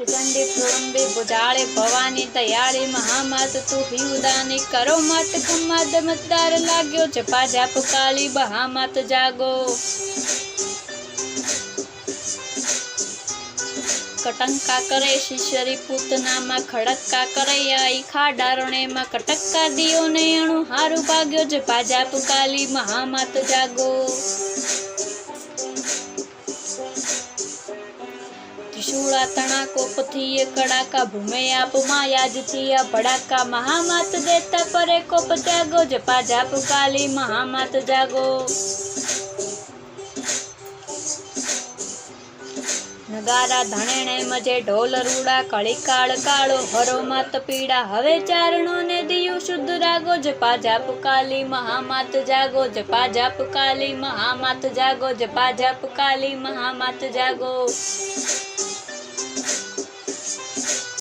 चंडी प्रोडंबे बुझाड़े भवानी दयाड़ी महामात तू हिउदानी करो मत खम्माद मतदार लाग्यो जपा जाप काली बहामात जागो। कटंका करे शिशरी पूतना में खड़क्का करे आई खाडारणे में कटक्का दियो ने अणु हारू भाग्यो जपा जाप काली महामात जागो। त्रिशूला तना कोपथी कड़ाका भूमे आप मायाज थिया भड़ाका महामात देता परे कोप जागो जपा जाप काली महामात जागो। नगारा धणेणे मजे ढोल रूड़ा कड़ी काल कालो हरो मात पीड़ा हवे चारणों ने दियो शुद्ध रागो जपा जाप काली महामात जागो जपा जाप काली महामात जागो जपा जाप काली महामात जागो।